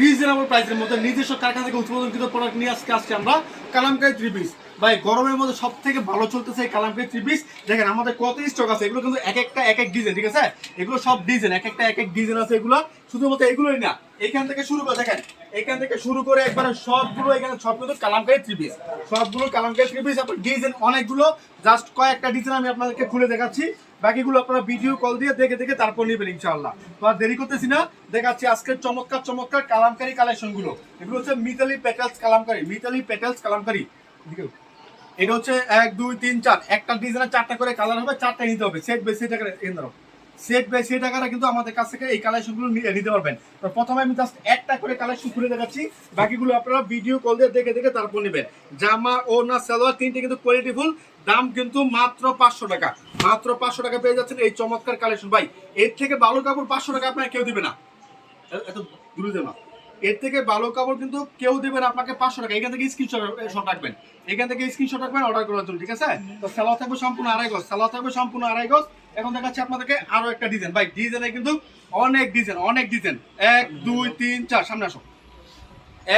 Reasonable প্রাইসের মধ্যে নিজস্ব কারখানা থেকে উৎপাদনকৃত প্রোডাক্ট নিয়ে আজকে আমরা কালামকারী থ্রি পিস। ভাই গরমের মধ্যে সব থেকে ভালো চলতেছে এই কালামকারী থ্রি পিস। দেখেন আমাদের কত স্টক আছে, এগুলো কিন্তু এক একটা এক এক ডিজাইন, ঠিক আছে? এগুলো সব ডিজাইন, এক একটা এক এক ডিজাইন আছে। এগুলো শুধুমাত্র এগুলোই না, এখান থেকে শুরু করে দেখেন, এখান থেকে শুরু করে একবারে সবগুলো, এখানে সব কিন্তু কালামকারী থ্রি পিস, সবগুলো কালামকারী থ্রি পিস। আপনার ডিজাইন অনেকগুলো, জাস্ট কয়েকটা ডিজাইন আমি আপনাদেরকে খুলে দেখাচ্ছি, বাকিগুলো আপনারা ভিডিও কল দিয়ে দেখে দেখে তারপর নেবেন ইনশাআল্লাহ। তো আর দেরি করতেছি না, দেখাচ্ছি আজকের চমৎকার চমৎকার কালামকারী কালেকশন গুলো। এগুলো হচ্ছে মিতালি পেটেলস কালামকারী, মিতালি পেটেলস কালামকারী। এটা হচ্ছে 1 2 3 4, একটা ডিজাইনে 4টা করে কালার হবে, 4টা নিতে হবে। সেট বাই সেট আকারে সেট বাই সেট আকারে কিন্তু আমাদের কাছ থেকে এই কালেকশনগুলো নিতে পারবেন। তো প্রথমে আমি জাস্ট একটা করে কালেকশন খুলে দেখাচ্ছি, বাকিগুলো আপনারা ভিডিও কল দিয়ে দেখে দেখে তারপর নেবেন। জামা ওড়না সালোয়ার তিনটে কিন্তু কোয়ালিটিফুল, দাম কিন্তু মাত্র 500 টাকা। মাত্র 500 টাকা পেয়ে যাচ্ছেন এই চমৎকার কালেকশন। ভাই এর থেকে ভালো কাপড় 500 টাকা আপনার কেউ দিবে না, এত দূরে দেবে না। এর থেকে ভালো কাপড় কিন্তু কেউ দেবে না আপনাকে 500 টাকা। এখান থেকে স্ক্রিনশট রাখবেন, এখান থেকে স্ক্রিনশট রাখবেন অর্ডার করার জন্য, ঠিক আছে? তো সালোয়ার থাকবে সম্পূর্ণ আড়াই গজ, সালোয়ার থাকবে সম্পূর্ণ আড়াই গজ। এখন দেখাচ্ছি আপনাদেরকে আরো একটা ডিজাইন। ভাই ডিজাইনে কিন্তু অনেক ডিজাইন, অনেক ডিজাইন। 1 2 3 4, সামনে আসো।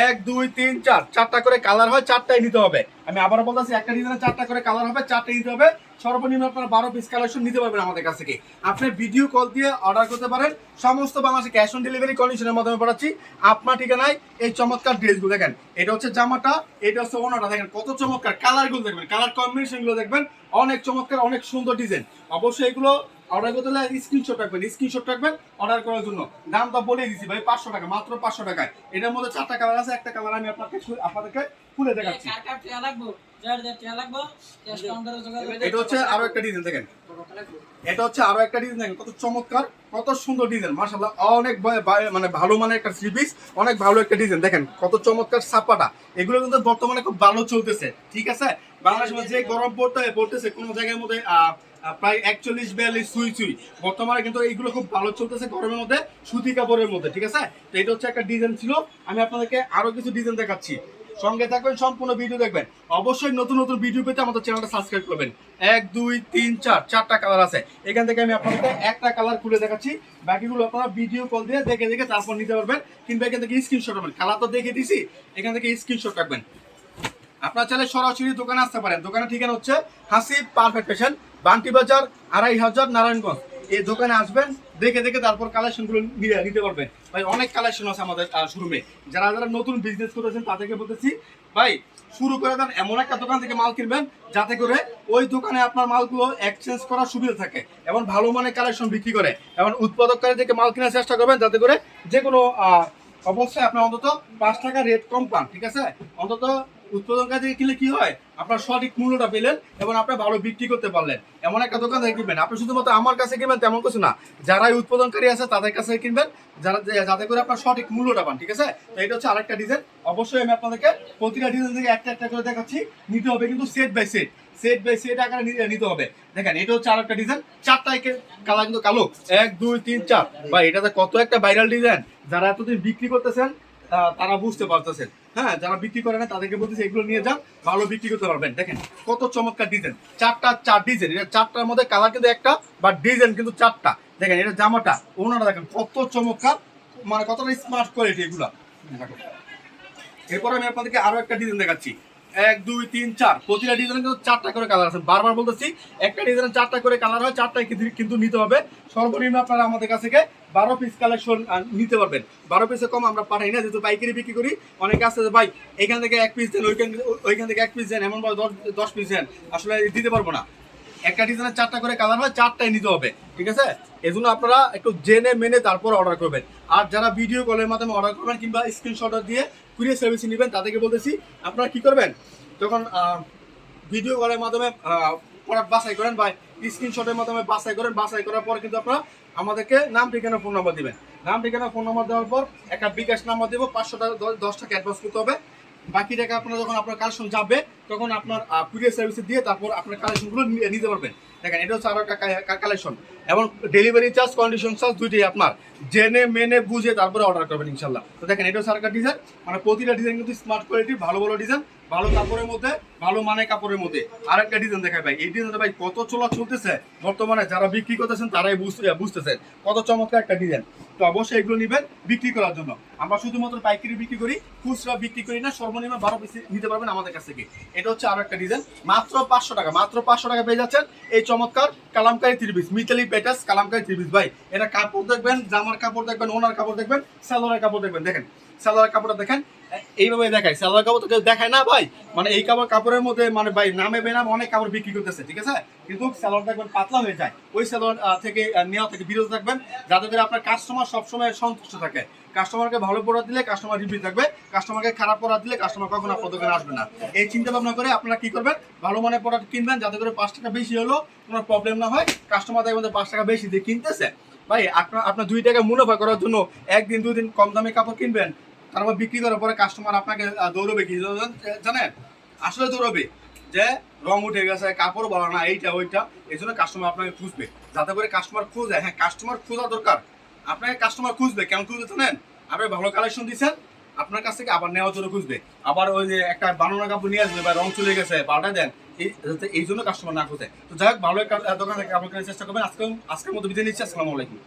1 2 3 4, 4টা করে কালার হয়, 4টাই নিতে হবে। আমি আবারও বলতেছি, একটা ডিজাইনে 4টা করে কালার হবে, 4টাই নিতে হবে। সর্বনিম্ন আপনারা 12 পিস কালেকশন নিতে পারবেন আমাদের কাছ থেকে। আপনি ভিডিও কল দিয়ে অর্ডার করতে পারেন, সমস্ত বাংলাদেশে ক্যাশ অন ডেলিভারি কন্ডিশনের মাধ্যমে পাঠাচ্ছি আপনার ঠিকানায়। এই চমৎকার ড্রেসগুলো দেখেন, এটা হচ্ছে জামাটা, এটা হচ্ছে ওড়নাটা। দেখেন কত চমৎকার, কালারগুলো দেখবেন, কালার কম্বিনেশনগুলো দেখবেন, অনেক চমৎকার, অনেক সুন্দর ডিজাইন। অবশ্যই এগুলো অর্ডার করতে হলে স্ক্রিনশট রাখবেন, স্ক্রিনশট রাখবেন অর্ডার করার জন্য। দামটা বলে দিচ্ছি ভাই, 500 টাকা, মাত্র 500 টাকায়। এটার মধ্যে 4টা কালার আছে, একটা কালার আমি আপনাদেরকে খুলে দেখাচ্ছি। এটা হচ্ছে আরো একটা ডিজাইন দেখেন, এটা হচ্ছে আরো একটা ডিজাইন দেখেন, কত চমৎকার, কত সুন্দর ডিজাইন, মাশাআল্লাহ। অনেক মানে ভালো মানের একটা থ্রি পিস, অনেক ভালো একটা ডিজাইন। দেখেন কত চমৎকার ছাপাটা, এগুলো কিন্তু বর্তমানে খুব ভালো চলতেছে, ঠিক আছে? বাংলাদেশে যে গরম পড়তেছে কোনো জায়গার মধ্যে প্রায় 41 42 সুই বর্তমানে কিন্তু এইগুলো খুব ভালো চলতেছে গরমের মধ্যে, সুতি কাপড়ের মধ্যে, ঠিক আছে? তো এটা হচ্ছে একটা ডিজাইন ছিল। আমি আপনাদেরকে আরো কিছু ডিজাইন দেখাচ্ছি, সঙ্গে থাকবেন, সম্পূর্ণ ভিডিও দেখবেন। অবশ্যই নতুন নতুন ভিডিও পেতে আমাদের চ্যানেলটা সাবস্ক্রাইব করবেন। 1 2 3 4, 4টা কালার আছে। এখান থেকে আমি আপনাদেরকে একটা কালার খুলে দেখাচ্ছি, বাকিগুলো আপনারা ভিডিও কল দিয়ে দেখে দেখে তারপর নিতে পারবেন, কিংবা এখান থেকে স্ক্রিনশট রাখবেন। কালার তো দেখে দিছি, এখান থেকে স্ক্রিনশট রাখবেন। আপনার চাইলে সরাসরি দোকানে আসতে পারেন। দোকানের ঠিকানা হচ্ছে হাসিব পারফেক্ট ফ্যাশন, বান্টি বাজার, 2500 নারায়ণগঞ্জ। এই দোকানে আসবেন, দেখে দেখে তারপর কালেকশনগুলো নিতে পারবেন। ভাই অনেক কালেকশন আছে আমাদের শোরুমে। যারা যারা নতুন বিজনেস করতেছেন তাদেরকে বলতেছি, ভাই শুরু করে দেন, এমন একটা দোকান থেকে মাল কিনবেন যাতে করে ওই দোকানে আপনার মালগুলো এক্সচেঞ্জ করার সুবিধা থাকে, এবং ভালো মানের কালেকশন বিক্রি করে, এবং উৎপাদককারী থেকে মাল কেনার চেষ্টা করবেন যাতে করে যে কোনো অবশ্যই আপনার অন্তত 5 টাকা রেট কম পান, ঠিক আছে? অন্তত উৎপাদনকারী থেকে কিনলে কি হয়, আপনার সঠিক মূল্যটা পেলেন এবং আপনি ভালো বিক্রি করতে পারলেন। এমন একটা দোকান থেকে কিনবেন, আপনি শুধুমাত্র আমার কাছে কিনবেন তেমন কিছু না, যারাই উৎপাদনকারী আছে তাদের কাছে কিনবেন, যাতে করে আপনার সঠিক মূল্যটা পান, ঠিক আছে? তো এটা হচ্ছে আরেকটা ডিজাইন। অবশ্যই আমি আপনাদেরকে প্রতিটা ডিজাইন থেকে একটা একটা করে দেখাচ্ছি, নিতে হবে কিন্তু set by set, set by set আকারে নিতে হবে। দেখেন এটা হচ্ছে আরেকটা ডিজাইন, 4টাই কালার কিন্তু কালো। 1 2 3 4, ভাই এটাতে কত একটা ভাইরাল ডিজাইন। যারা এতদিন বিক্রি করতেছেন তারা বুঝতে পারতেছেন, হ্যাঁ? যারা বিক্রি করে না তাদেরকে বলতেছে এগুলো নিয়ে যান, ভালো বিক্রি করতে পারবেন। দেখেন কত চমৎকার ডিজাইন, 4 ডিজাইন। এটা 4টার মধ্যে কালার কিন্তু একটা, বা ডিজাইন কিন্তু 4টা। দেখেন এটা জামাটা, ওনারা দেখেন কত চমৎকার, মানে কতটা স্মার্ট কোয়ালিটি এগুলা। এরপর আমি আপনাদেরকে আরো একটা ডিজাইন দেখাচ্ছি, 1 2 3 4, প্রতিটা ডিজাইনে কিন্তু 4টা করে কালার আছে। বারবার বলতেছি, একটা ডিজাইনে 4টা করে কালার হয়, 4টাই কিন্তু নিতে হবে। সর্বনিম্ন আপনারা আমাদের কাছ থেকে 12 পিস কালেকশন নিতে পারবেন। 12 পিসে কম আমরা পাঠাই না, যেহেতু পাইকারি বিক্রি করি। অনেকে আছে যে ভাই এখান থেকে 1 পিস দেন, ওইখান থেকে 1 পিস দেন, এমন 10 পিস দেন, আসলে দিতে পারবো না। একটা ডিজাইনে 4টা করে কালার হয়, 4টাই নিতে হবে, ঠিক আছে? এজন্য আপনারা একটু জেনে মেনে তারপর অর্ডার করবেন। আর যারা ভিডিও কলের মাধ্যমে অর্ডার করবেন কিংবা স্ক্রিনশট দিয়ে কুরিয়ার সার্ভিস নেবেন, তাদেরকে বলতেছি আপনারা কি করবেন, যখন ভিডিও কলের মাধ্যমে প্রোডাক্ট বাছাই করেন বা স্ক্রিনশটের মাধ্যমে বাছাই করেন, বাছাই করার পর কিন্তু আপনারা আমাদেরকে নাম ঠিকানা ফোন নাম্বার দিবেন। নাম ঠিকানা ফোন নাম্বার দেওয়ার পর একটা বিকাশ নাম্বার দেবো, 500 টাকা 10 টাকা অ্যাডভান্স করতে হবে। বাকি টাকা আপনারা যখন আপনার কালেকশন যাবে তখন আপনার কুরিয়ার সার্ভিসে দিয়ে তারপর আপনার কালেকশনগুলো নিতে পারবেন। দেখেন এটা হচ্ছে আরো একটা কালেকশন, এবং ডেলিভারি চার্জ, কন্ডিশন চার্জ দুইটাই আপনার জেনে মেনে বুঝে তারপরে অর্ডার করবেন ইনশাল্লাহ। তো দেখেন এটা হচ্ছে আরেকটা ডিজাইন, মানে প্রতিটা ডিজাইন কিন্তু স্মার্ট কোয়ালিটি, ভালো ভালো ডিজাইন, ভালো কাপড়ের মধ্যে, ভালো মানের কাপড়ের মধ্যে। আরেকটা ডিজাইন দেখায় ভাই, এই ডিজাইনটা ভাই কত চলতেছে বর্তমানে, যারা বিক্রি করতেছেন তারাই বুঝতেছেন কত চমৎকার একটা ডিজাইন। তো অবশ্যই এগুলো নেবেন বিক্রি করার জন্য। আমরা শুধুমাত্র পাইকারি বিক্রি করি, খুচরা বিক্রি করি না। সর্বনিম্ন 12 পিস নিতে পারবেন আমাদের কাছ থেকে। এটা হচ্ছে আরো একটা ডিজাইন, মাত্র 500 টাকা, মাত্র 500 টাকা পেয়ে যাচ্ছেন এই চমৎকার কালামকারী 3 পিস, মিতালি পেটাস কালামকারী 3 পিস। ভাই এটা কাপড় দেখবেন, জামার কাপড় দেখবেন, ওনার কাপড় দেখবেন, সালোয়ারের কাপড় দেখবেন। দেখেন সালোয়ার কাপড়টা দেখেন, এইভাবে দেখায়। সালোয়ার কাপড় তো কেউ দেখায় না ভাই, মানে এই কাপড়ের মধ্যে মানে ভাই নামে বেনাম অনেক কাপড় বিক্রি করতেছে, ঠিক আছে। কিন্তু সালোয়ার দেখবেন পাতলা হয়ে যায়, ওই সালোয়ার থেকে নেওয়া থেকে বিরত থাকবেন, যাতে করে আপনার কাস্টমার সবসময় সন্তুষ্ট থাকে। কাস্টমারকে ভালো প্রোডাক্ট দিলে কাস্টমার রিভিউ থাকবে, কাস্টমারকে খারাপ প্রোডাক্ট দিলে কাস্টমার কখনো আপনার দোকানে আসবে না। এই চিন্তা ভাবনা করে আপনারা কি করবেন, ভালো মানের প্রোডাক্ট কিনবেন, যাতে করে 5 টাকা বেশি হলো কোনো প্রবলেম না হয়। কাস্টমার দেখবেন 5 টাকা বেশি দিয়ে কিনতেছে, ভাই আপনার 2 টাকা মুনাফা করার জন্য একদিন 2 দিন কম দামে কাপড় কিনবেন, তারপর বিক্রি করার পরে কাস্টমার আপনাকে দৌড়বে কি জানেন, আসলে দৌড়বে যে রং উঠে গেছে, কাপড় ভালো না, এইটা ওইটা। এই জন্য কাস্টমার আপনাকে খুঁজবে, যাতে করে কাস্টমার খুঁজে। হ্যাঁ, কাস্টমার খোঁজা দরকার, আপনাকে কাস্টমার খুঁজবে। কেমন খুঁজবে জানেন, আপনি ভালো কালেকশন দিচ্ছেন, আপনার কাছ থেকে আবার নেওয়ার জন্য খুঁজবে। আবার ওই যে একটা বানানো কাপড় নিয়ে আসবে বা রং চলে গেছে পাল্টা দেন, এই জন্য কাস্টমার না খুঁজে। তো যাই হোক, ভালো একটা দোকান থেকে কাপড় কেনার চেষ্টা করবেন। আজকের মতো বিদায় নিচ্ছি, আসসালামু আলাইকুম।